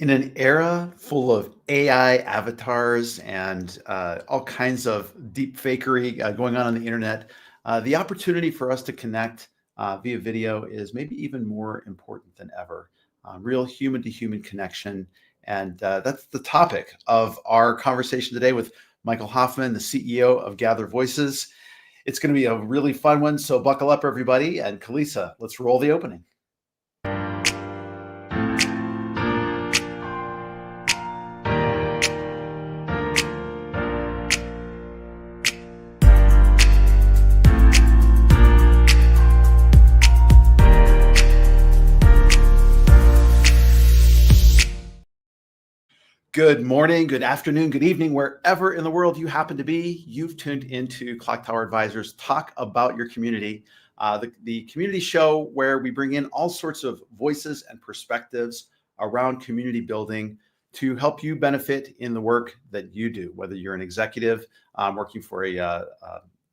In an era full of AI avatars and all kinds of deep fakery going on the internet, the opportunity for us to connect via video is maybe even more important than ever. Real human to human connection. And that's the topic of our conversation today with Michael Hoffman, the CEO of Gather Voices. It's going to be a really fun one. So buckle up, everybody. And Kalisa, let's roll the opening. Good morning, good afternoon, good evening, wherever in the world you happen to be. You've tuned into Clocktower Advisors Talk About Your Community, the community show where we bring in all sorts of voices and perspectives around community building to help you benefit in the work that you do, whether you're an executive working for a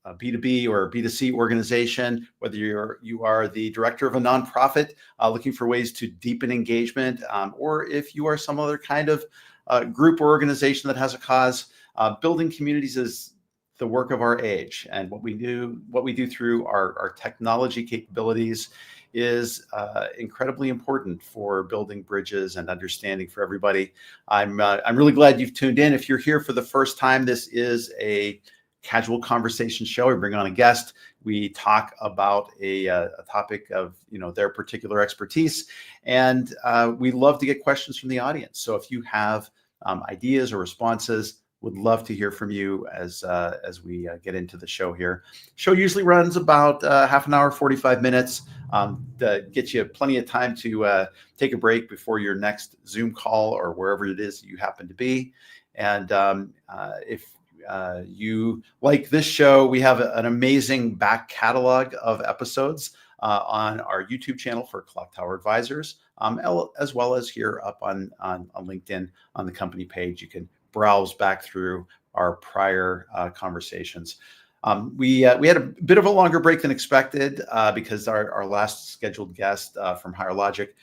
B2B or a B2C organization, whether you are the director of a nonprofit looking for ways to deepen engagement, or if you are some other kind of group or organization that has a cause. Building communities is the work of our age, and what we do through our technology capabilities is incredibly important for building bridges and understanding for everybody. I'm really glad you've tuned in. If you're here for the first time, this is a casual conversation show. We bring on a guest. We talk about a topic of their particular expertise, and we love to get questions from the audience. So if you have ideas or responses, would love to hear from you as we get into the show here. Show usually runs about half an hour, 45 minutes. That gets you plenty of time to take a break before your next Zoom call or wherever it is you happen to be. And if you like this show, we have an amazing back catalog of episodes on our YouTube channel for Clocktower Advisors, as well as here up on LinkedIn on the company page. You can browse back through our prior conversations. We had a bit of a longer break than expected because our last scheduled guest from Higher Logic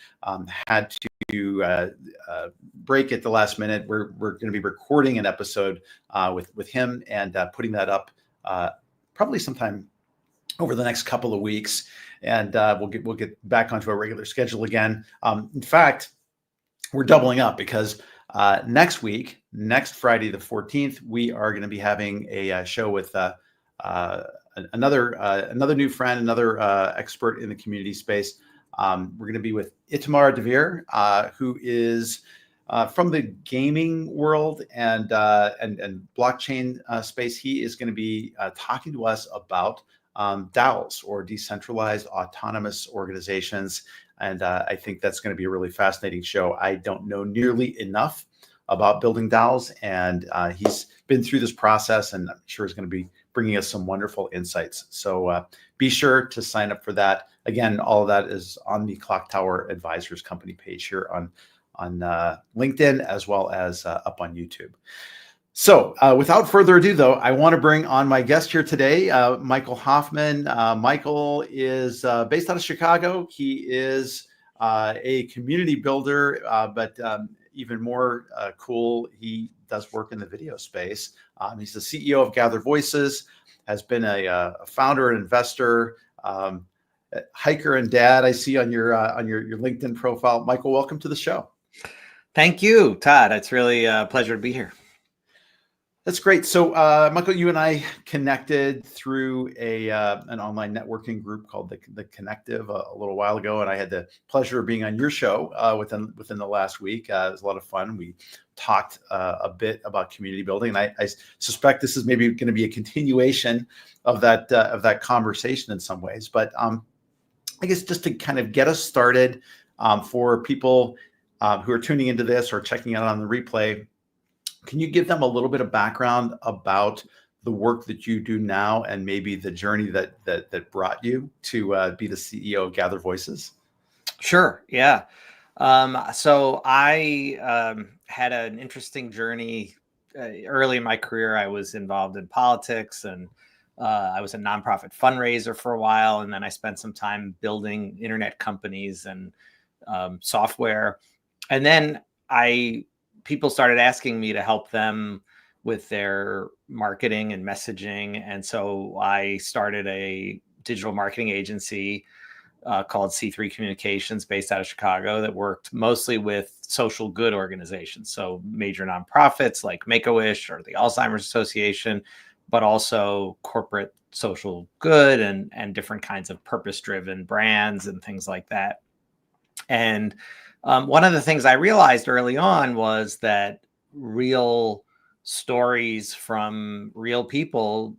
had to break at the last minute. We're going to be recording an episode with him and putting that up probably sometime over the next couple of weeks, and we'll get back onto our regular schedule again. In fact, we're doubling up because next week, next Friday the 14th, we are going to be having a show with another new friend, another expert in the community space. We're going to be with Itamar Devere, who is from the gaming world and blockchain space. He is going to be talking to us about DAOs, or decentralized autonomous organizations. And I think that's going to be a really fascinating show. I don't know nearly enough about building DAOs, and he's been through this process, and I'm sure he's going to be bringing us some wonderful insights. So be sure to sign up for that. Again, all of that is on the Clocktower Advisors company page here on LinkedIn, as well as up on YouTube. So without further ado, though, I want to bring on my guest here today, Michael Hoffman. Michael is based out of Chicago. He is a community builder, but even more cool, he does work in the video space. He's the CEO of Gather Voices, has been a founder and investor, hiker and dad. I see on your LinkedIn profile. Michael, welcome to the show. Thank you, Todd. It's really a pleasure to be here. That's great. So, Michael, you and I connected through an online networking group called the Connective a little while ago, and I had the pleasure of being on your show within the last week. It was a lot of fun. We talked a bit about community building, and I suspect this is maybe going to be a continuation of that conversation in some ways. But I guess just to kind of get us started, for people who are tuning into this or checking out on the replay, can you give them a little bit of background about the work that you do now and maybe the journey that brought you to be the CEO of Gather Voices? Sure. Yeah. So I had an interesting journey. Early in my career, I was involved in politics, and I was a nonprofit fundraiser for a while. And then I spent some time building internet companies and software. And then people started asking me to help them with their marketing and messaging. And so I started a digital marketing agency called C3 Communications, based out of Chicago, that worked mostly with social good organizations. So major nonprofits like Make-A-Wish or the Alzheimer's Association, but also corporate social good and different kinds of purpose-driven brands and things like that. And one of the things I realized early on was that real stories from real people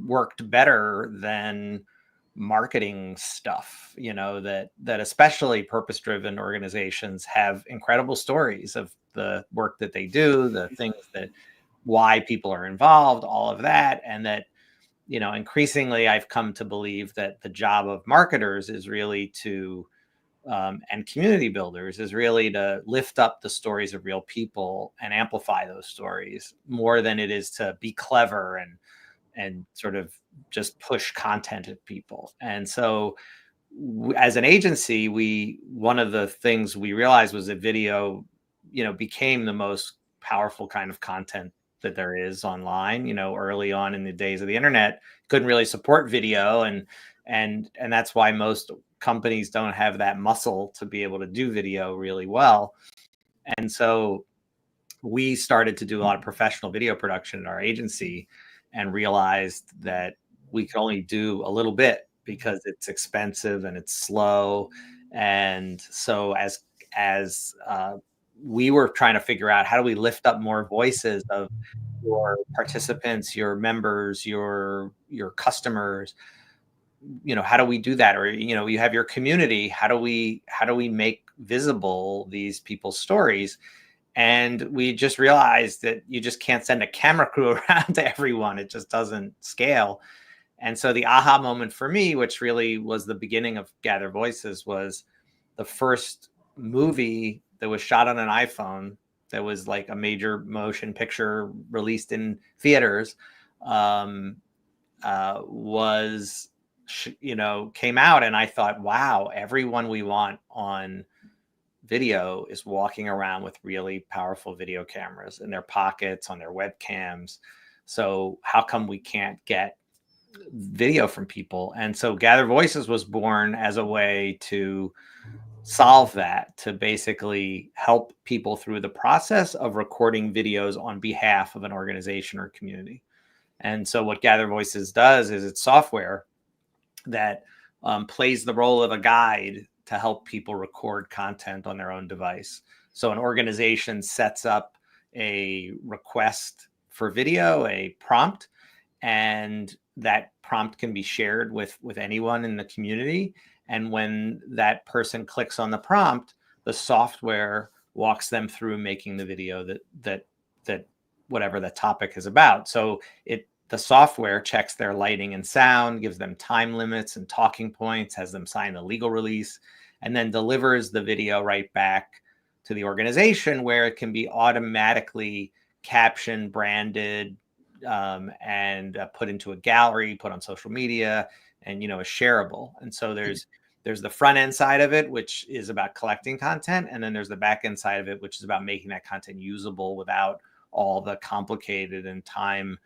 worked better than marketing stuff. That especially purpose-driven organizations have incredible stories of the work that they do, the things that why people are involved, all of that. And that, increasingly I've come to believe that the job of marketers is really to and community builders is really to lift up the stories of real people and amplify those stories more than it is to be clever and sort of just push content at people. And so as an agency, one of the things we realized was that video, became the most powerful kind of content that there is online. Early on in the days of the internet, couldn't really support video, and that's why most companies don't have that muscle to be able to do video really well. And so we started to do a lot of professional video production in our agency and realized that we could only do a little bit because it's expensive and it's slow. And so as we were trying to figure out how do we lift up more voices of your participants, your members, your customers, how do we do that? Or, you have your community. How do we make visible these people's stories? And we just realized that you just can't send a camera crew around to everyone. It just doesn't scale. And so the aha moment for me, which really was the beginning of Gather Voices, was the first movie that was shot on an iPhone that was like a major motion picture released in theaters, came out. And I thought, wow, everyone we want on video is walking around with really powerful video cameras in their pockets, on their webcams. So how come we can't get video from people? And so Gather Voices was born as a way to solve that, to basically help people through the process of recording videos on behalf of an organization or community. And so what Gather Voices does is it's software that plays the role of a guide to help people record content on their own device. So an organization sets up a request for video, a prompt, and that prompt can be shared with anyone in the community. And when that person clicks on the prompt, the software walks them through making the video that whatever the topic is about. So the software checks their lighting and sound, gives them time limits and talking points, has them sign a legal release, and then delivers the video right back to the organization, where it can be automatically captioned, branded, and put into a gallery, put on social media, and is shareable. And so there's the front end side of it, which is about collecting content, and then there's the back end side of it, which is about making that content usable without all the complicated and time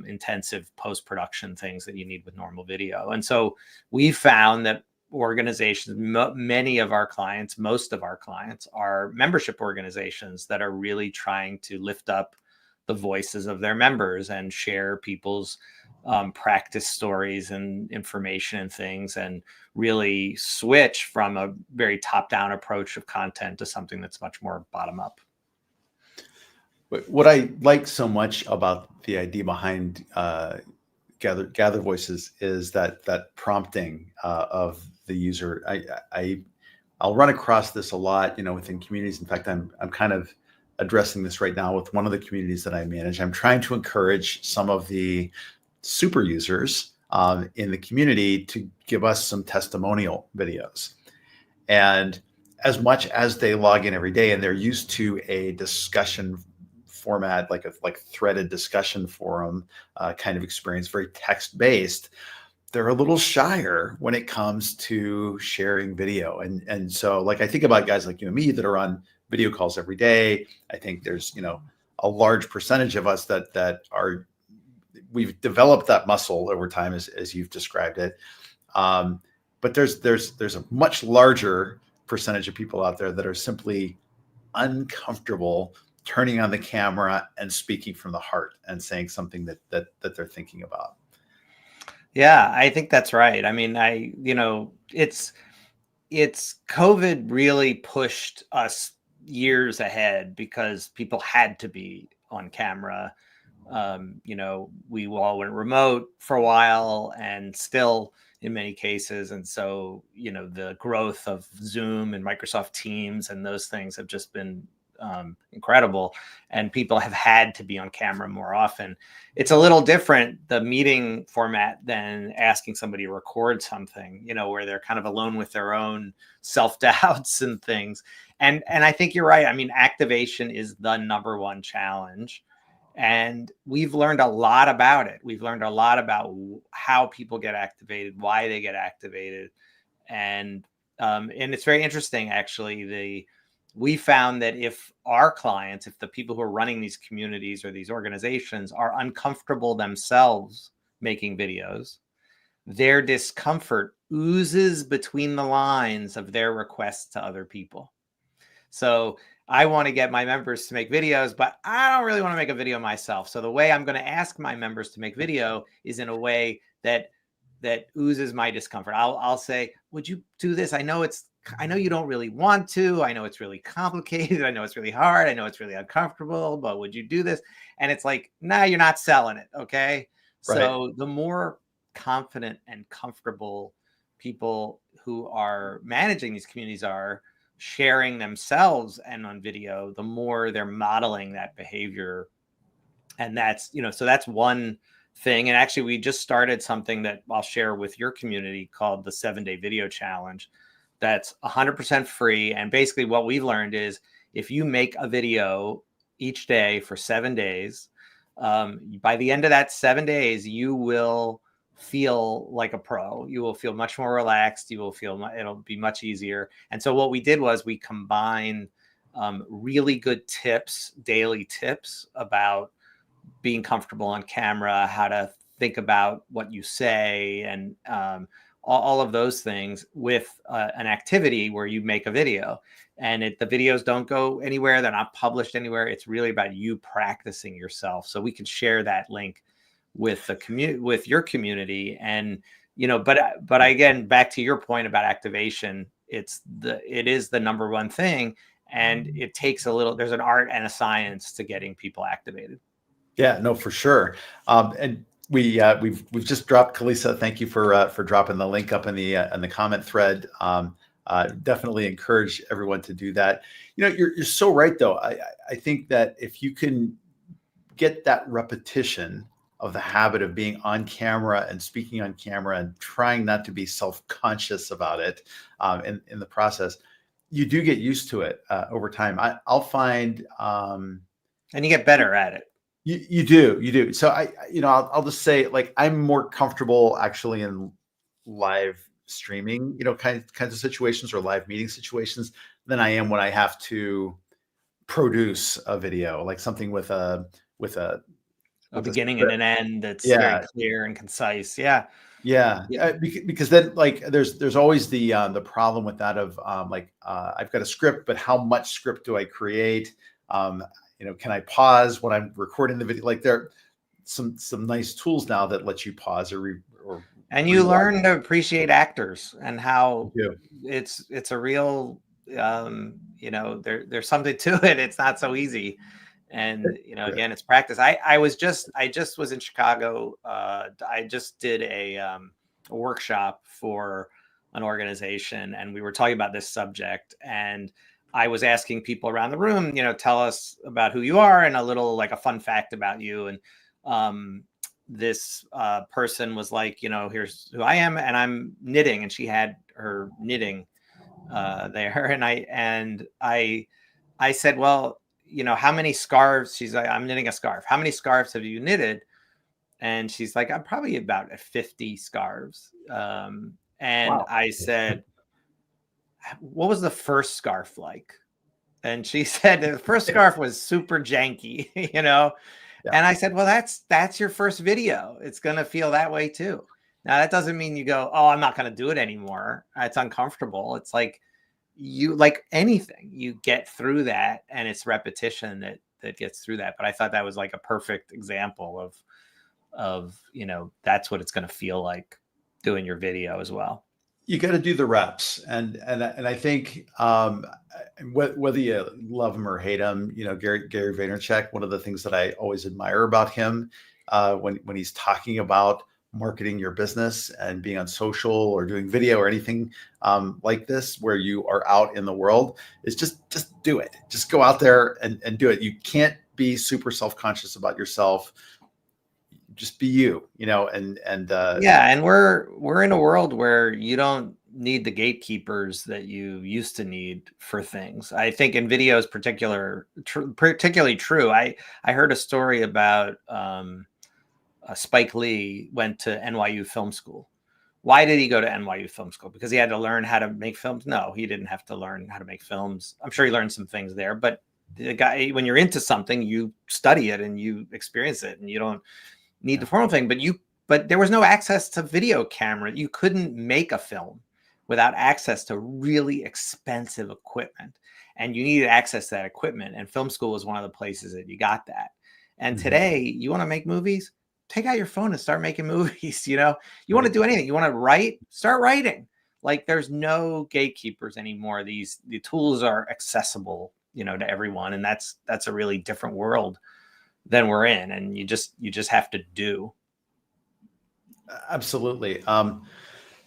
intensive post-production things that you need with normal video. And so we found that organizations, many of our clients, most of our clients, are membership organizations that are really trying to lift up the voices of their members and share people's practice stories and information and things, and really switch from a very top-down approach of content to something that's much more bottom-up. What I like so much about the idea behind Gather Voices is that prompting of the user. I'll run across this a lot, within communities. In fact, I'm kind of addressing this right now with one of the communities that I manage. I'm trying to encourage some of the super users in the community to give us some testimonial videos. And as much as they log in every day and they're used to a discussion format, like threaded discussion forum kind of experience, very text based, they're a little shyer when it comes to sharing video. And so like I think about guys like you and me that are on video calls every day. I think there's, a large percentage of us that are, we've developed that muscle over time as you've described it. But there's a much larger percentage of people out there that are simply uncomfortable turning on the camera and speaking from the heart and saying something that they're thinking about. Yeah, I think that's right. I mean, it's COVID really pushed us years ahead because people had to be on camera. We all went remote for a while and still in many cases. And so, the growth of Zoom and Microsoft Teams and those things have just been incredible. And people have had to be on camera more often. It's a little different, the meeting format, than asking somebody to record something, where they're kind of alone with their own self-doubts and things. And I think you're right. I mean, activation is the number one challenge. And we've learned a lot about it. We've learned a lot about how people get activated, why they get activated. And it's very interesting, actually. We found that if our clients, if the people who are running these communities or these organizations are uncomfortable themselves making videos, their discomfort oozes between the lines of their requests to other people. So I want to get my members to make videos, but I don't really want to make a video myself. So the way I'm going to ask my members to make video is in a way that oozes my discomfort. I'll say, would you do this? I know you don't really want to. I know it's really complicated. I know it's really hard. I know it's really uncomfortable, but would you do this? And it's like, nah, you're not selling it. Okay. Right. So the more confident and comfortable people who are managing these communities are sharing themselves and on video, the more they're modeling that behavior. And that's, so that's one thing. And actually, we just started something that I'll share with your community called the 7-Day Video Challenge. That's 100% free. And basically what we've learned is if you make a video each day for 7 days, by the end of that 7 days, you will feel like a pro. You will feel much more relaxed. It'll be much easier. And so what we did was we combined really good tips, daily tips about being comfortable on camera, how to think about what you say, and all of those things with an activity where you make a video. And the videos don't go anywhere. They're not published anywhere. It's really about you practicing yourself. So we can share that link with with your community. And, but again, back to your point about activation, it is the number one thing. And it takes there's an art and a science to getting people activated. Yeah, no, for sure. And we've just dropped, Kalisa. Thank you for dropping the link up in the comment thread. Definitely encourage everyone to do that. You're so right, though. I think that if you can get that repetition of the habit of being on camera and speaking on camera and trying not to be self-conscious about it in the process, you do get used to it over time. I'll find, and you get better at it. You do. So I'll just say, like, I'm more comfortable actually in live streaming, kinds of situations or live meeting situations than I am when I have to produce a video, like something with a beginning and an end that's Yeah. very clear and concise. Yeah. Yeah. Because then, like, there's always the problem with that of I've got a script, but how much script do I create? Can I pause when I'm recording the video? Like, there are some nice tools now that let you pause and you learn to appreciate actors and how it's a real, there's something to it. It's not so easy. And, again, it's practice. I just was in Chicago. I just did a workshop for an organization, and we were talking about this subject. And I was asking people around the room, tell us about who you are and a little, like, a fun fact about you. And this person was like, here's who I am, and I'm knitting. And she had her knitting there. And I said, well, how many scarves? She's like, I'm knitting a scarf. How many scarves have you knitted? And she's like, I'm probably about 50 scarves. And Wow. I said, what was the first scarf like? And she said the first scarf was super janky, you know? Yeah. And I said, well, that's your first video. It's going to feel that way too. Now that doesn't mean you go, oh, I'm not going to do it anymore. It's uncomfortable. It's like like anything, you get through that, and it's repetition that gets through that. But I thought that was like a perfect example of, that's what it's going to feel like doing your video as well. You got to do the reps, and I think whether you love him or hate him, Gary Vaynerchuk. One of the things that I always admire about him, when he's talking about marketing your business and being on social or doing video or anything like this, where you are out in the world, is just do it. Just go out there and do it. You can't be super self-conscious about yourself. Just be you, and Yeah, and we're in a world where you don't need the gatekeepers that you used to need for things. I think in videos, particularly true. I heard a story about Spike Lee went to NYU Film School. Why did he go to NYU Film School? Because he had to learn how to make films? No, he didn't have to learn how to make films. I'm sure he learned some things there, but the guy, when you're into something, you study it and you experience it, and you don't need the formal thing. But there was no access to video camera. You couldn't make a film without access to really expensive equipment, and you needed access to that equipment. And film school was one of the places that you got that. And today, you want to make movies? Take out your phone and start making movies. You want to do anything. You want to write? Start writing. Like, there's no gatekeepers anymore. The tools are accessible, to everyone, and that's a really different world than we're in. And you just have to do. Absolutely.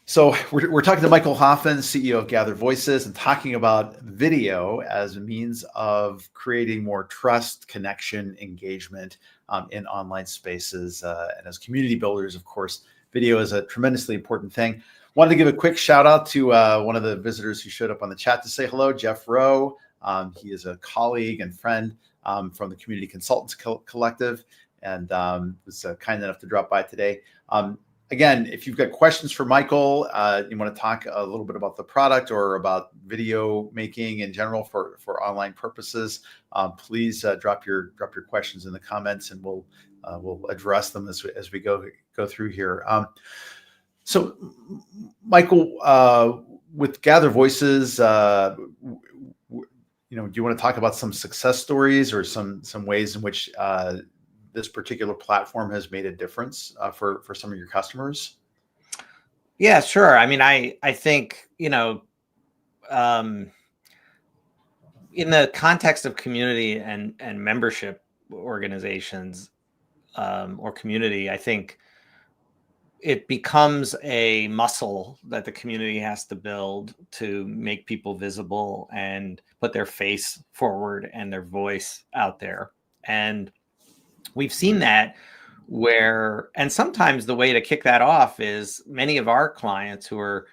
So we're talking to Michael Hoffman, CEO of Gather Voices, and talking about video as a means of creating more trust, connection, engagement in online spaces. And as community builders, of course, video is a tremendously important thing. Wanted to give a quick shout out to one of the visitors who showed up on the chat to say hello, Jeff Rowe. He is a colleague and friend from the Community Consultants Collective, and was kind enough to drop by today. Again, if you've got questions for Michael, you want to talk a little bit about the product or about video making in general for online purposes, please drop your questions in the comments, and we'll address them as we go through here. So, Michael, with Gather Voices, do you want to talk about some success stories or some ways in which this particular platform has made a difference for some of your customers? Yeah, sure. I mean, I think, in the context of community and membership organizations, or community, I think it becomes a muscle that the community has to build to make people visible and put their face forward and their voice out there. And we've seen that and sometimes the way to kick that off is many of our clients who are,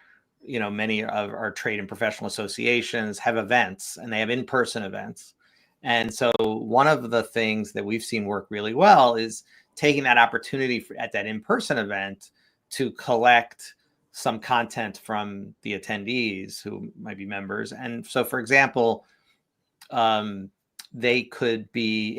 many of our trade and professional associations have events, and they have in-person events. And so one of the things that we've seen work really well is taking that opportunity at that in-person event to collect some content from the attendees who might be members. And so, for example, they could be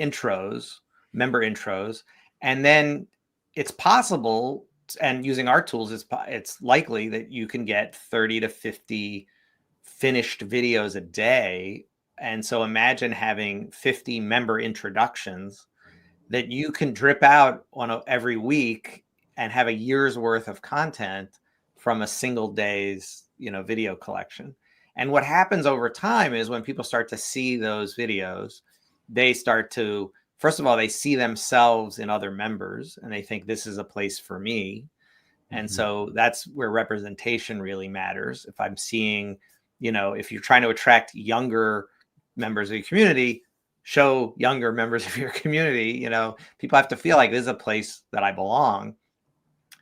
member intros, and then it's possible, and using our tools, it's likely that you can get 30 to 50 finished videos a day. And so imagine having 50 member introductions that you can drip out every week and have a year's worth of content from a single day's, video collection. And what happens over time is when people start to see those videos, they start to, first of all, they see themselves in other members, and they think, this is a place for me. And so that's where representation really matters. If I'm seeing, if you're trying to attract younger members of your community, show younger members of your community. People have to feel like this is a place that I belong.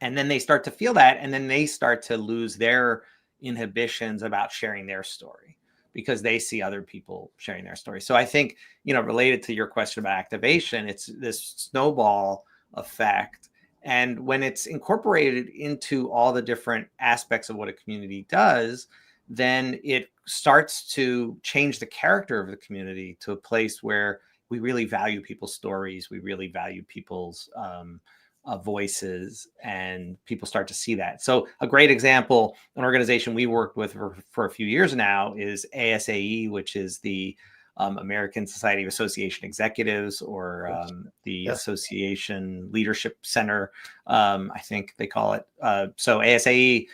And then they start to feel that, and then they start to lose their inhibitions about sharing their story because they see other people sharing their story. So I think, related to your question about activation, it's this snowball effect. And when it's incorporated into all the different aspects of what a community does, then it starts to change the character of the community to a place where we really value people's stories. We really value people's voices, and people start to see that. So a great example, an organization we worked with for a few years now is ASAE, which is the American Society of Association Executives, or the Yes. Association Leadership Center, I think they call it. So ASAE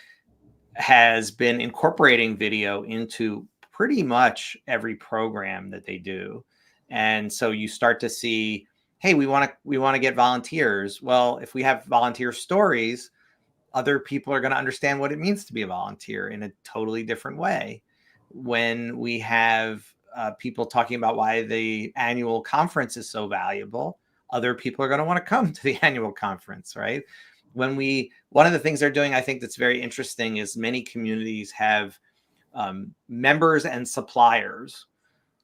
has been incorporating video into pretty much every program that they do. And so you start to see, hey, we want to get volunteers. Well, if we have volunteer stories, other people are going to understand what it means to be a volunteer in a totally different way. When we have people talking about why the annual conference is so valuable, other people are going to want to come to the annual conference, right? One of the things they're doing, I think that's very interesting, is many communities have members and suppliers,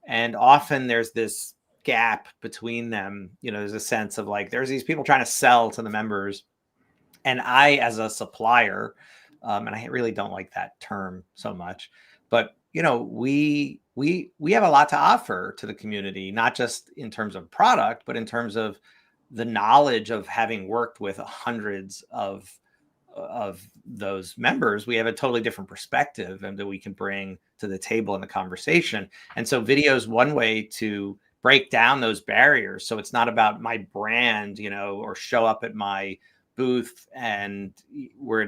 and often there's this gap between them. There's a sense of like, there's these people trying to sell to the members, and I, as a supplier, and I really don't like that term so much, but we have a lot to offer to the community, not just in terms of product, but in terms of the knowledge of having worked with hundreds of those members. We have a totally different perspective and that we can bring to the table in the conversation. And so video is one way to break down those barriers. So it's not about my brand, or show up at my booth and we're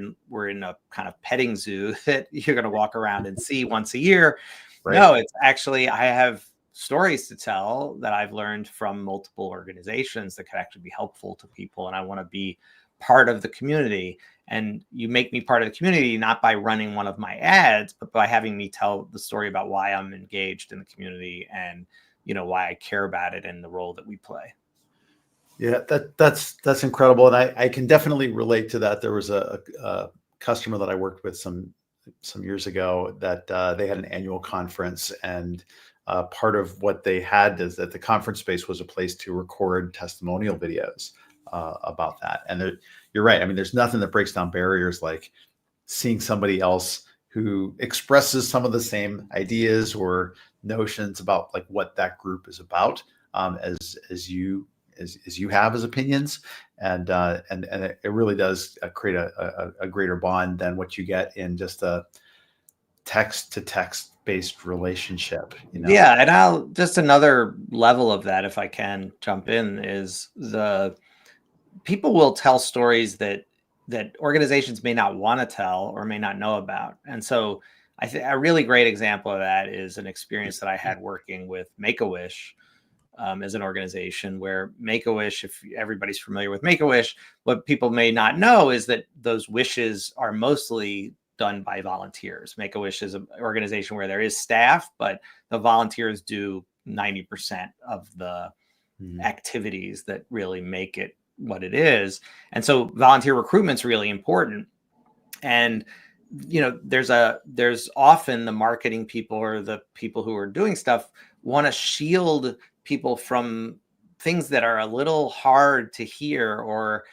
in a kind of petting zoo that you're going to walk around and see once a year. Right. No, it's actually, I have stories to tell that I've learned from multiple organizations that could actually be helpful to people. And I want to be part of the community. And you make me part of the community, not by running one of my ads, but by having me tell the story about why I'm engaged in the community and, why I care about it and the role that we play. Yeah, that's incredible. And I can definitely relate to that. There was a customer that I worked with some years ago that they had an annual conference, and part of what they had is that the conference space was a place to record testimonial videos about that. And you're right. I mean, there's nothing that breaks down barriers like seeing somebody else who expresses some of the same ideas or notions about like what that group is about, as you have as opinions, and it really does create a greater bond than what you get in just a text to text based relationship. Yeah, and I'll just another level of that, if I can jump in, is the people will tell stories that organizations may not want to tell or may not know about. And so I think a really great example of that is an experience that I had working with Make-A-Wish, as an organization, where Make-A-Wish, if everybody's familiar with Make-A-Wish, what people may not know is that those wishes are mostly done by volunteers. Make-A-Wish is an organization where there is staff, but the volunteers do 90% of the activities that really make it what it is. And so volunteer recruitment is really important. And there's often the marketing people or the people who are doing stuff want to shield people from things that are a little hard to hear or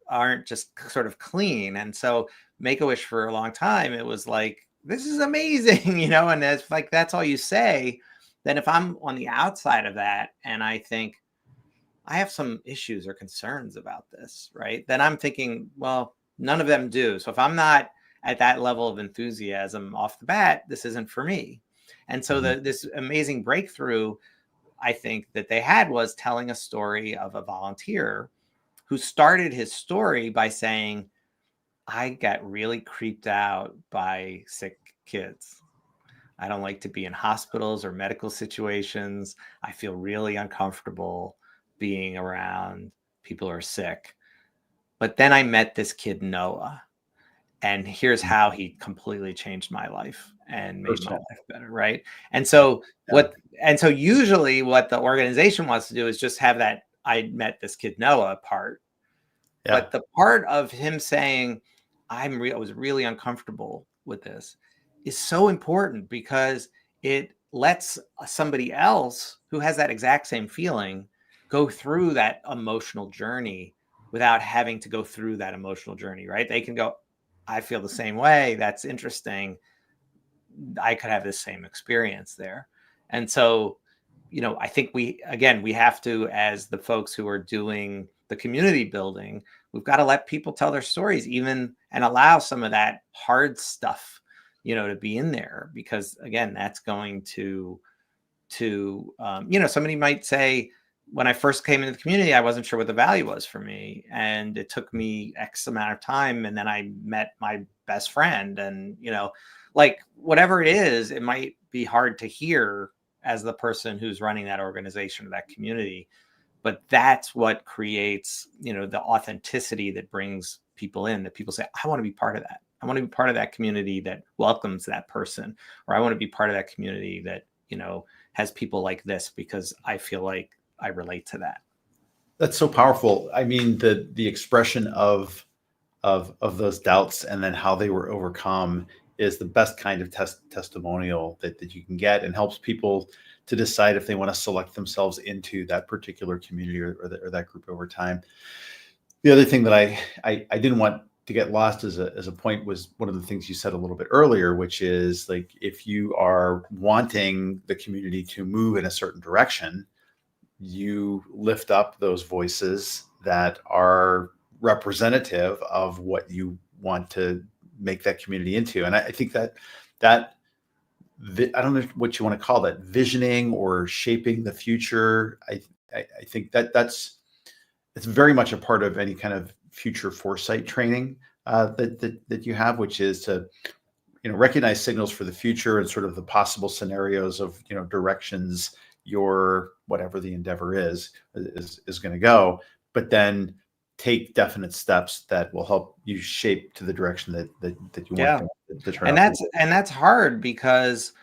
aren't just sort of clean. And so Make-A-Wish, for a long time, it was like, this is amazing, and it's like, that's all you say. Then if I'm on the outside of that and I think I have some issues or concerns about this, right, then I'm thinking, well, none of them do. So if I'm not at that level of enthusiasm off the bat, this isn't for me. And so this amazing breakthrough, I think, that they had was telling a story of a volunteer who started his story by saying, I got really creeped out by sick kids. I don't like to be in hospitals or medical situations. I feel really uncomfortable being around people who are sick. But then I met this kid, Noah, and here's how he completely changed my life and made my life better, right? And so usually what the organization wants to do is just have that I met this kid Noah part. Yeah. But the part of him saying, I was really uncomfortable with this is so important, because it lets somebody else who has that exact same feeling go through that emotional journey without having to go through that emotional journey, right? They can go, I feel the same way. That's interesting. I could have this same experience there. And so, I think we have to, as the folks who are doing the community building, we've got to let people tell their stories, even, and allow some of that hard stuff, to be in there, because again, that's going to, somebody might say, when I first came into the community, I wasn't sure what the value was for me. And it took me X amount of time. And then I met my best friend, and, like whatever it is, it might be hard to hear as the person who's running that organization or that community. But that's what creates, the authenticity that brings people in, that people say, I want to be part of that. I want to be part of that community that welcomes that person, or I want to be part of that community that, has people like this, because I feel like I relate to that. That's so powerful. I mean, the expression of those doubts and then how they were overcome is the best kind of testimonial that you can get, and helps people to decide if they want to select themselves into that particular community or that group over time. The other thing that I didn't want to get lost as a point was one of the things you said a little bit earlier, which is like, if you are wanting the community to move in a certain direction, you lift up those voices that are representative of what you want to make that community into. And I think that I don't know what you want to call that, visioning or shaping the future. I think it's very much a part of any kind of future foresight training that you have, which is to recognize signals for the future and sort of the possible scenarios of directions your whatever the endeavor is going to go, but then take definite steps that will help you shape to the direction that you want to turn out. And that's hard, because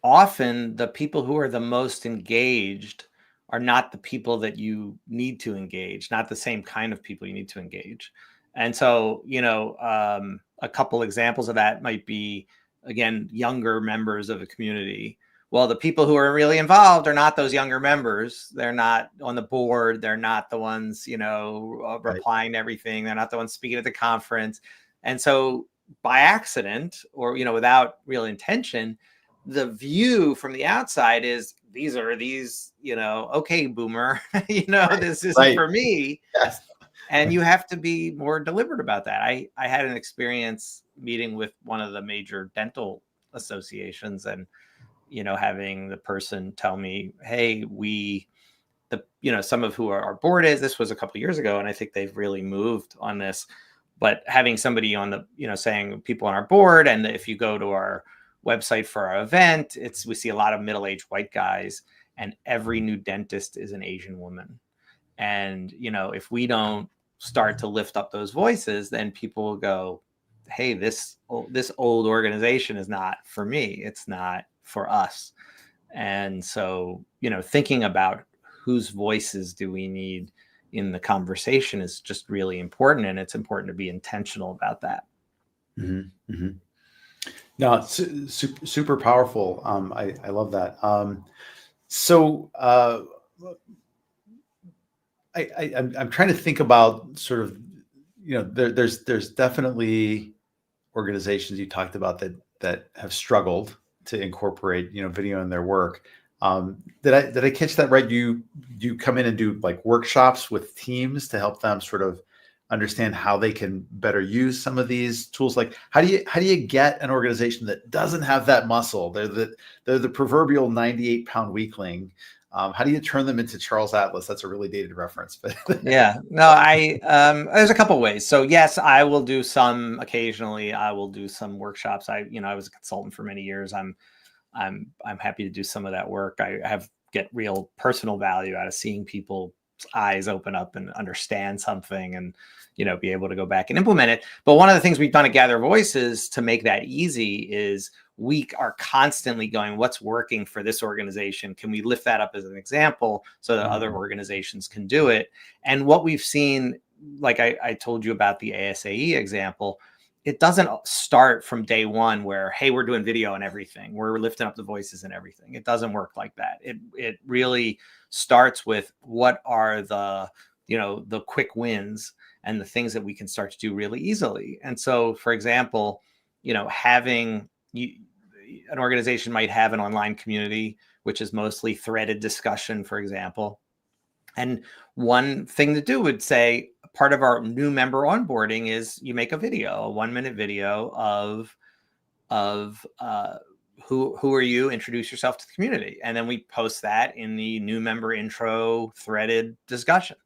often the people who are the most engaged are not the people that you need to engage, not the same kind of people you need to engage. And so, a couple examples of that might be, again, younger members of a community. Well, the people who are really involved are not those younger members. They're not on the board. They're not the ones, replying to everything. They're not the ones speaking at the conference. And so by accident, or, without real intention, the view from the outside is, these, okay, boomer, this isn't for me. Yes. And you have to be more deliberate about that. I had an experience meeting with one of the major dental associations, and, having the person tell me, hey, some of who our board is, this was a couple of years ago, and I think they've really moved on this, but having somebody on the, saying people on our board, and if you go to our website for our event, we see a lot of middle-aged white guys, and every new dentist is an Asian woman. And, if we don't start to lift up those voices, then people will go, hey, this old organization is not for me. It's not for us. And so, thinking about whose voices do we need in the conversation is just really important. And it's important to be intentional about that. Mm-hmm. Mm-hmm. No, it's super powerful. I love that. So I'm trying to think about sort of, there's definitely organizations you talked about that have struggled to incorporate, video in their work. Did I catch that right? You come in and do like workshops with teams to help them sort of understand how they can better use some of these tools. Like how do you get an organization that doesn't have that muscle? They're the proverbial 98-pound weakling. How do you turn them into Charles Atlas? That's a really dated reference, but yeah, no, there's a couple ways. So yes, I will do some occasionally. I will do some workshops. I was a consultant for many years. I'm happy to do some of that work. I get real personal value out of seeing people's eyes open up and understand something, and be able to go back and implement it. But one of the things we've done at Gather Voices to make that easy is we are constantly going, what's working for this organization? Can we lift that up as an example so that other organizations can do it? And what we've seen, like I told you about the ASAE example, it doesn't start from day one where, hey, we're doing video and everything, we're lifting up the voices and everything. It doesn't work like that. It really starts with what are the quick wins, and the things that we can start to do really easily. And so, for example, having an organization might have an online community, which is mostly threaded discussion, for example. And one thing to do would say part of our new member onboarding is you make a video, a 1-minute video of who are you, introduce yourself to the community. And then we post that in the new member intro threaded discussion.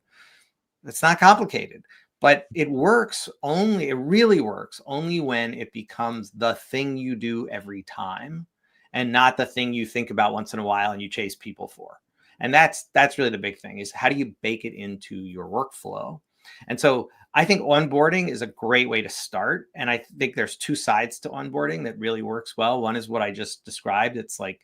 It's not complicated, but it really works only when it becomes the thing you do every time and not the thing you think about once in a while and you chase people for. And that's really the big thing, is how do you bake it into your workflow? And so I think onboarding is a great way to start. And I think there's 2 sides to onboarding that really works well. One is what I just described. It's like,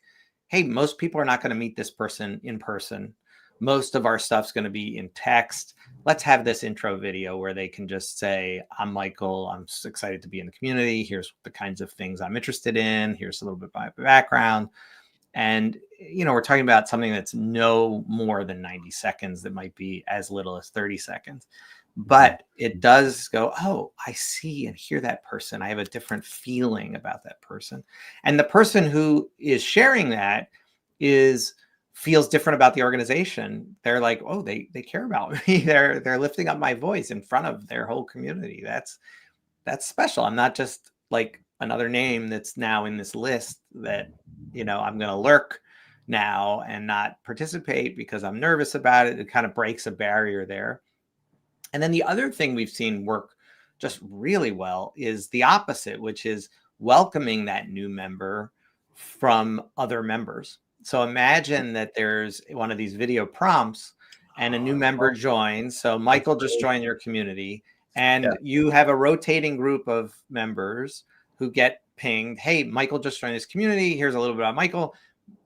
hey, most people are not going to meet this person in person. Most of our stuff's going to be in text. Let's have this intro video where they can just say, I'm Michael. I'm excited to be in the community. Here's the kinds of things I'm interested in. Here's a little bit of my background. And, we're talking about something that's no more than 90 seconds. That might be as little as 30 seconds. But it does go, oh, I see and hear that person. I have a different feeling about that person. And the person who is sharing that feels different about the organization. They're like, oh, they care about me. They're lifting up my voice in front of their whole community. That's special. I'm not just like another name that's now in this list that, I'm going to lurk now and not participate because I'm nervous about it. It kind of breaks a barrier there. And then the other thing we've seen work just really well is the opposite, which is welcoming that new member from other members. So imagine that there's one of these video prompts and a new member joins. So Michael just joined your community, and you have a rotating group of members who get pinged. Hey, Michael just joined this community. Here's a little bit about Michael.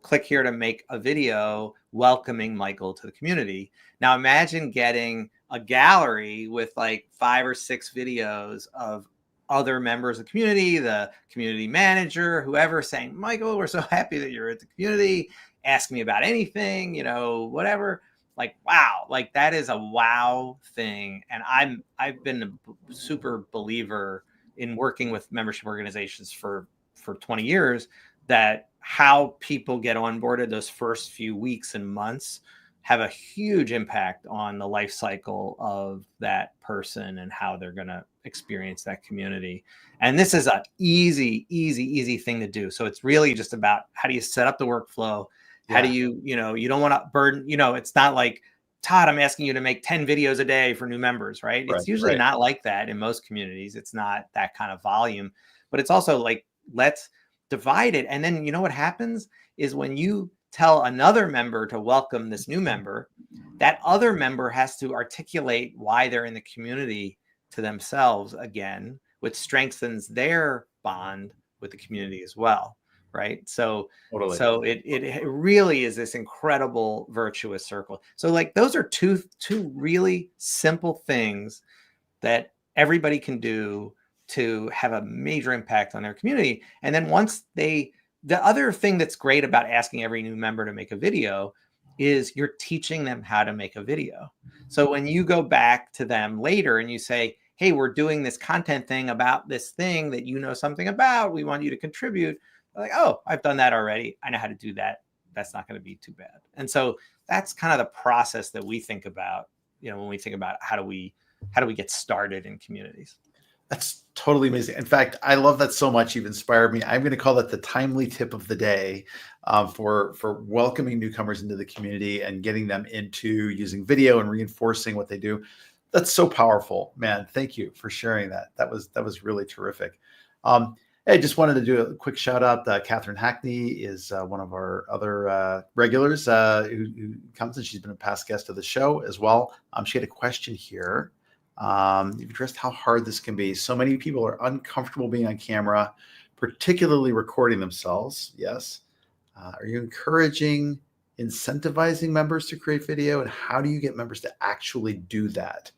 Click here to make a video welcoming Michael to the community. Now imagine getting a gallery with like 5 or 6 videos of other members of the community, the community manager, whoever, saying, Michael, we're so happy that you're at the community. Ask me about anything, whatever. Like, wow, like that is a wow thing. And I've been a super believer in working with membership organizations for 20 years, that how people get onboarded those first few weeks and months have a huge impact on the life cycle of that person and how they're going to experience that community. And this is an easy thing to do. So it's really just about how do you set up the workflow? How do you, you don't want to burden, it's not like, Todd, I'm asking you to make 10 videos a day for new members, right? It's usually not like that in most communities. It's not that kind of volume, but it's also like, let's divide it. And then, what happens is when you tell another member to welcome this new member, that other member has to articulate why they're in the community to themselves again, which strengthens their bond with the community as well. Right. So, so it really is this incredible virtuous circle. So like those are two really simple things that everybody can do to have a major impact on their community. And then once the other thing that's great about asking every new member to make a video is you're teaching them how to make a video. So when you go back to them later and you say, hey, we're doing this content thing about this thing that you know something about, we want you to contribute. They're like, oh, I've done that already. I know how to do that. That's not going to be too bad. And so that's kind of the process that we think about, when we think about how do we get started in communities. That's totally amazing. In fact, I love that so much. You've inspired me. I'm going to call that the timely tip of the day for welcoming newcomers into the community and getting them into using video and reinforcing what they do. That's so powerful, man. Thank you for sharing that. That was really terrific. I just wanted to do a quick shout out. Catherine Hackney is one of our other regulars who comes, and she's been a past guest of the show as well. She had a question here. You've addressed how hard this can be. So many people are uncomfortable being on camera, particularly recording themselves. Yes. Are you encouraging, incentivizing members to create video? And how do you get members to actually do that?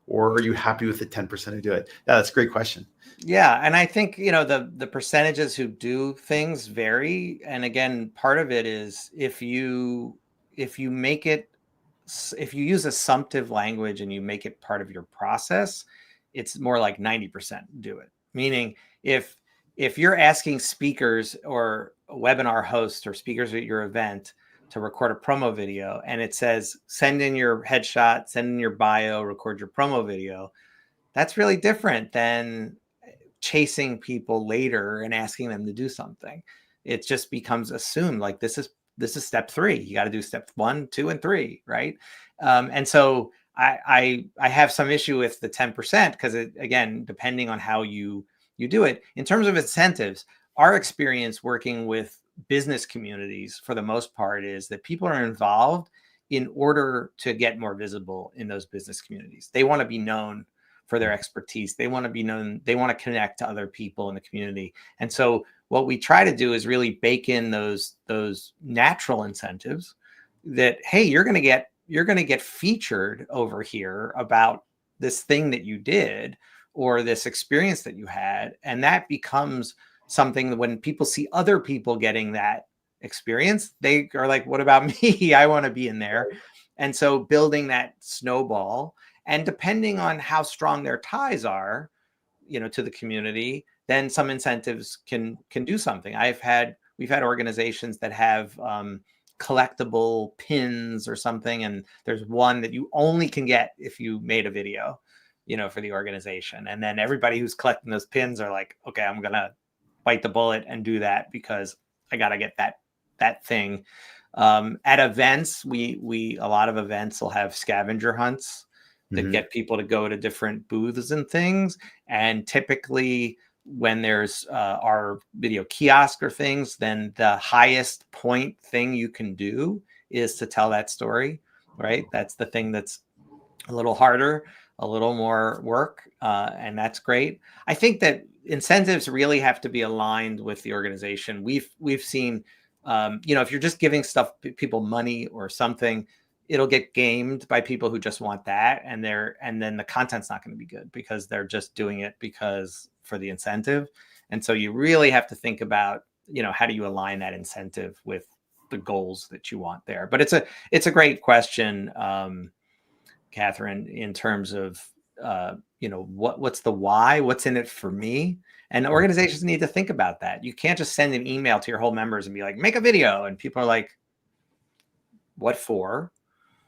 Or are you happy with the 10% who do it? Yeah, that's a great question. Yeah. And I think, the percentages who do things vary. And again, part of it is if you make it if you use assumptive language and you make it part of your process, it's more like 90% do it. Meaning if you're asking speakers or webinar hosts or speakers at your event to record a promo video and it says, send in your headshot, send in your bio, record your promo video, that's really different than chasing people later and asking them to do something. It just becomes assumed like this is step 3. You got to do step 1, 2, and 3, right? And so I have some issue with the 10% because again, depending on how you do it. In terms of incentives, our experience working with business communities for the most part is that people are involved in order to get more visible in those business communities. They want to be known for their expertise. They want to be known. They want to connect to other people in the community. And so what we try to do is really bake in those natural incentives that, hey, you're going to get featured over here about this thing that you did or this experience that you had. And that becomes something that when people see other people getting that experience, they are like, what about me? I want to be in there. And so building that snowball, and depending on how strong their ties are, to the community, then some incentives can do something. We've had organizations that have collectible pins or something, and there's one that you only can get if you made a video, for the organization. And then everybody who's collecting those pins are like, okay, I'm gonna bite the bullet and do that because I gotta get that thing. At events, we a lot of events will have scavenger hunts that get people to go to different booths and things. And typically when there's our video kiosk or things, then the highest point thing you can do is to tell that story, right? That's the thing that's a little harder, a little more work, and that's great. I think that incentives really have to be aligned with the organization. We've seen, if you're just giving people money or something, it'll get gamed by people who just want that, and then the content's not going to be good because they're just doing it for the incentive. And so you really have to think about, how do you align that incentive with the goals that you want there? But it's a great question, Catherine, in terms of what's the why, what's in it for me, and organizations need to think about that. You can't just send an email to your whole members and be like, make a video, and people are like, what for?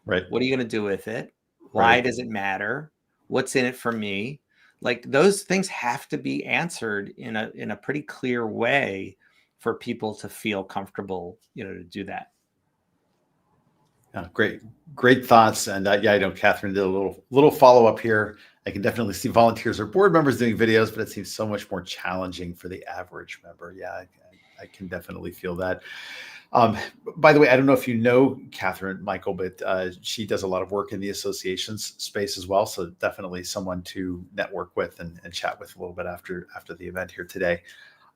Right. What are you going to do with it? Why does it matter? What's in it for me? Like those things have to be answered in a pretty clear way for people to feel comfortable, to do that. Great thoughts. And I know Catherine did a little follow up here. I can definitely see volunteers or board members doing videos, but it seems so much more challenging for the average member. Yeah, I can definitely feel that. By the way, I don't know if you know Catherine, Michael, but she does a lot of work in the associations space as well. So definitely someone to network with and chat with a little bit after the event here today.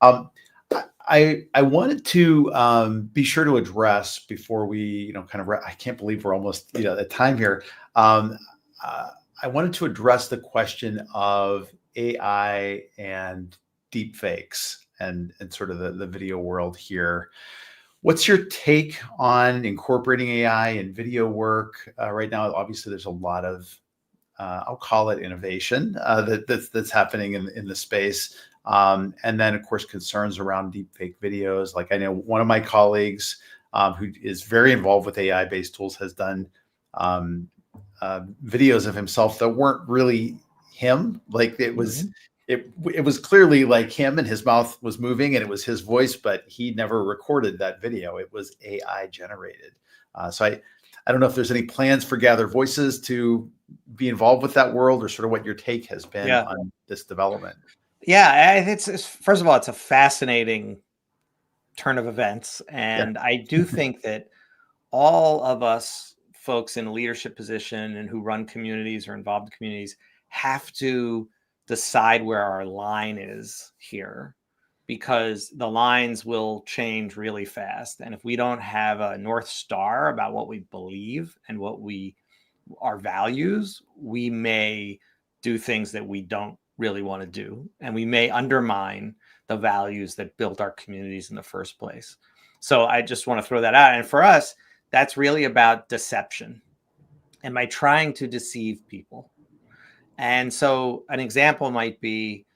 I wanted to be sure to address before we, I can't believe we're almost, at time here. I wanted to address the question of AI and deep fakes and sort of the video world here. What's your take on incorporating AI in video work right now? Obviously, there's a lot of, I'll call it innovation that's happening in the space. And then, of course, concerns around deepfake videos. Like I know one of my colleagues who is very involved with AI-based tools has done videos of himself that weren't really him. Like it was, it was clearly like him and his mouth was moving and it was his voice, but he never recorded that video. It was AI generated. So I don't know if there's any plans for Gather Voices to be involved with that world, or sort of what your take has been on this development. Yeah, it's first of all, it's a fascinating turn of events. And I do think that all of us folks in a leadership position and who run communities or involved in communities have to decide where our line is here, because the lines will change really fast. And if we don't have a North Star about what we believe and our values, we may do things that we don't really want to do. And we may undermine the values that built our communities in the first place. So I just want to throw that out. And for us, that's really about deception. Am I trying to deceive people? And so an example might be,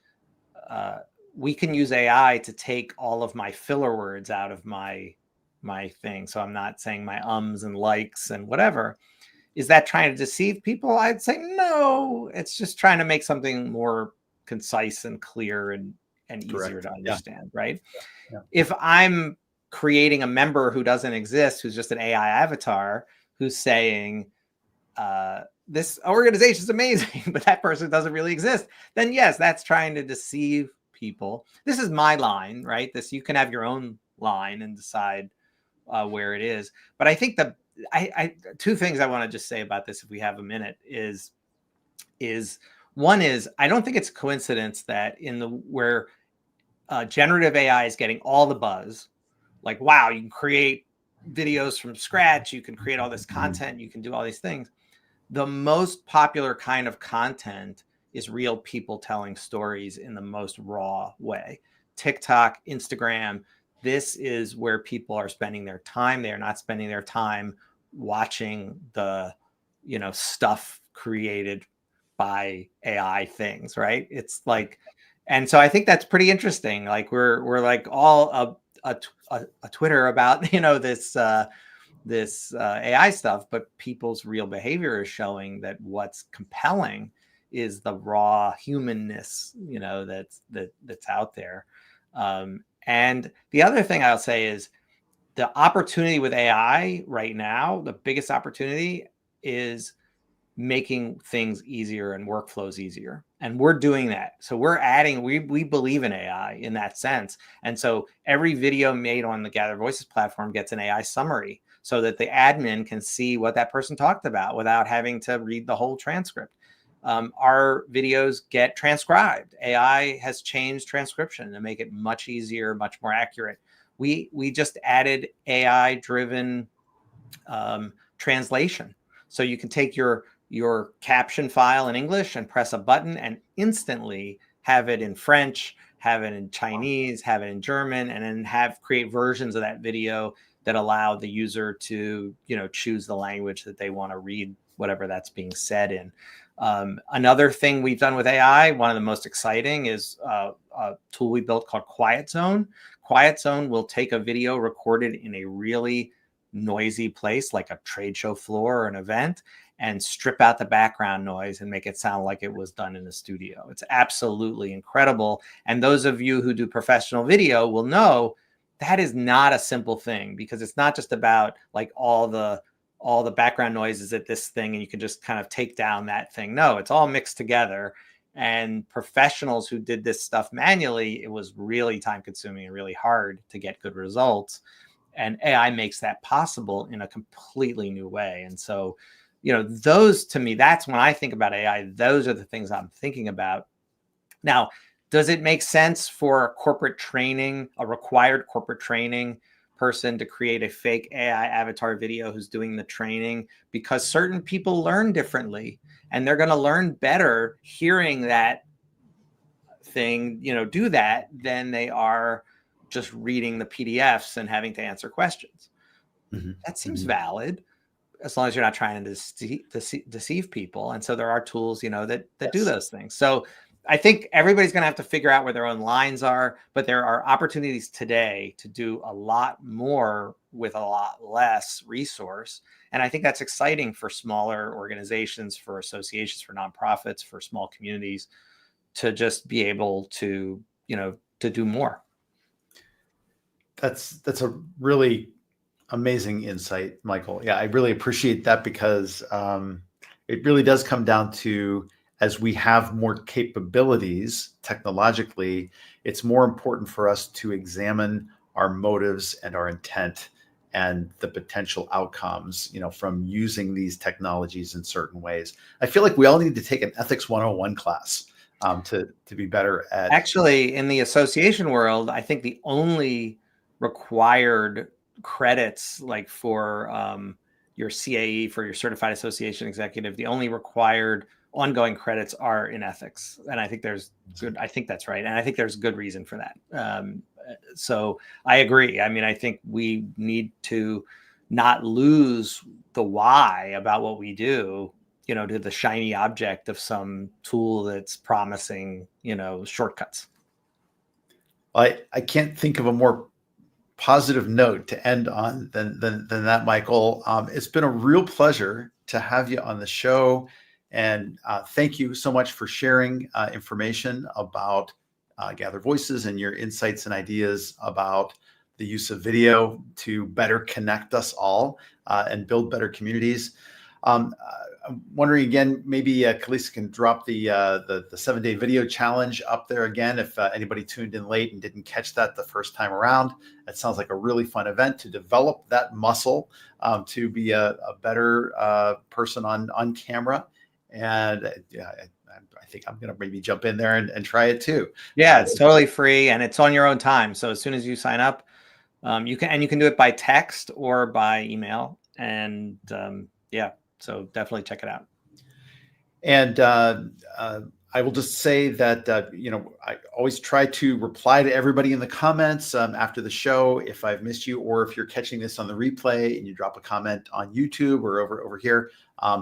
we can use AI to take all of my filler words out of my thing. So I'm not saying my ums and likes and whatever. Is that trying to deceive people? I'd say no. It's just trying to make something more concise and clear and easier Correct. to Yeah. understand, right? Yeah. If I'm creating a member who doesn't exist, who's just an AI avatar, who's saying, this organization is amazing, but that person doesn't really exist, then yes, that's trying to deceive people. This is my line, right? This, you can have your own line and decide where it is. But I think I two things I want to just say about this, if we have a minute, is one is, I don't think it's a coincidence that where generative AI is getting all the buzz, like, wow, you can create videos from scratch, you can create all this content, you can do all these things. The most popular kind of content is real people telling stories in the most raw way. TikTok, Instagram, this is where people are spending their time. They are not spending their time watching the, stuff created by AI things, right? It's like, and so I think that's pretty interesting. Like we're like all a Twitter about, this AI stuff, but people's real behavior is showing that what's compelling is the raw humanness, that's out there. And the other thing I'll say is the opportunity with AI right now, the biggest opportunity is making things easier and workflows easier. And we're doing that. So we're adding, we believe in AI in that sense. And so every video made on the Gather Voices platform gets an AI summary so that the admin can see what that person talked about without having to read the whole transcript. Our videos get transcribed. AI has changed transcription to make it much easier, much more accurate. We just added AI driven translation. So you can take your caption file in English and press a button and instantly have it in French, have it in Chinese, have it in German, and then create versions of that video that allow the user to, choose the language that they want to read, whatever that's being said in. Another thing we've done with AI, one of the most exciting, is a tool we built called Quiet Zone. Quiet Zone will take a video recorded in a really noisy place like a trade show floor or an event and strip out the background noise and make it sound like it was done in a studio. It's absolutely incredible. And those of you who do professional video will know that is not a simple thing, because it's not just about like all the background noises at this thing and you can just kind of take down that thing. No, it's all mixed together. And professionals who did this stuff manually, it was really time consuming and really hard to get good results. And AI makes that possible in a completely new way. And so, those, to me, that's when I think about AI, those are the things I'm thinking about. Now, does it make sense for a corporate training, a required corporate training person to create a fake AI avatar video who's doing the training? Because certain people learn differently and they're going to learn better hearing that thing, do that than they are just reading the PDFs and having to answer questions. Mm-hmm. That seems valid, as long as you're not trying to deceive people. And so there are tools, that yes, do those things. So I think everybody's going to have to figure out where their own lines are, but there are opportunities today to do a lot more with a lot less resource. And I think that's exciting for smaller organizations, for associations, for nonprofits, for small communities, to just be able to, to do more. That's a really amazing insight, Michael. Yeah, I really appreciate that, because it really does come down to, as we have more capabilities technologically, it's more important for us to examine our motives and our intent and the potential outcomes, from using these technologies in certain ways. I feel like we all need to take an ethics 101 class to be better at. Actually, in the association world, I think the only required credits, like for your CAE, for your certified association executive, the only required ongoing credits are in ethics. And I think I think that's right. And I think there's good reason for that. So I agree. I mean, I think we need to not lose the why about what we do, to the shiny object of some tool that's promising, shortcuts. I can't think of a more positive note to end on than that, Michael. It's been a real pleasure to have you on the show, and thank you so much for sharing information about Gather Voices and your insights and ideas about the use of video to better connect us all and build better communities. I'm wondering again, maybe Kalisa can drop the 7-day video challenge up there again if anybody tuned in late and didn't catch that the first time around. That sounds like a really fun event to develop that muscle to be a better person on camera. And I think I'm going to maybe jump in there and try it too. Yeah, it's totally free and it's on your own time. So as soon as you sign up, you can do it by text or by email. And yeah. So definitely check it out. And I will just say that, I always try to reply to everybody in the comments after the show if I've missed you, or if you're catching this on the replay and you drop a comment on YouTube or over here,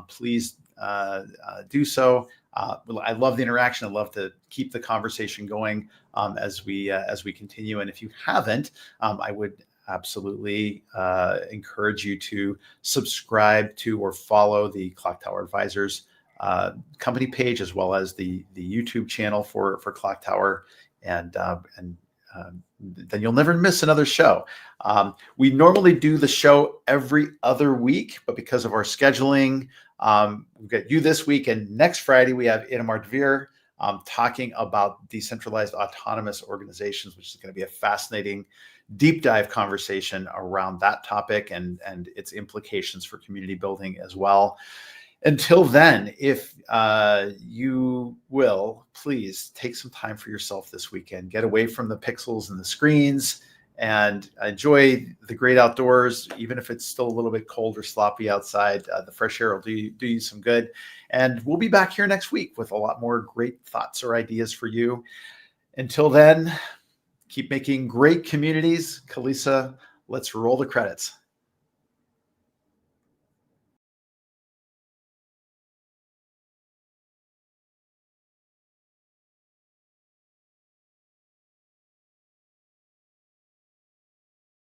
please do so. I love the interaction. I love to keep the conversation going as we continue. And if you haven't, I would absolutely encourage you to subscribe to or follow the Clocktower Advisors company page, as well as the YouTube channel for Clocktower, and then you'll never miss another show. We normally do the show every other week, but because of our scheduling, we've got you this week, and next Friday we have Itamar Dvir talking about decentralized autonomous organizations, which is going to be a fascinating deep dive conversation around that topic and its implications for community building as well. Until then, if you will, please take some time for yourself this weekend. Get away from the pixels and the screens and enjoy the great outdoors, even if it's still a little bit cold or sloppy outside. The fresh air will do you some good. And we'll be back here next week with a lot more great thoughts or ideas for you. Until then, keep making great communities. Kalisa, let's roll the credits.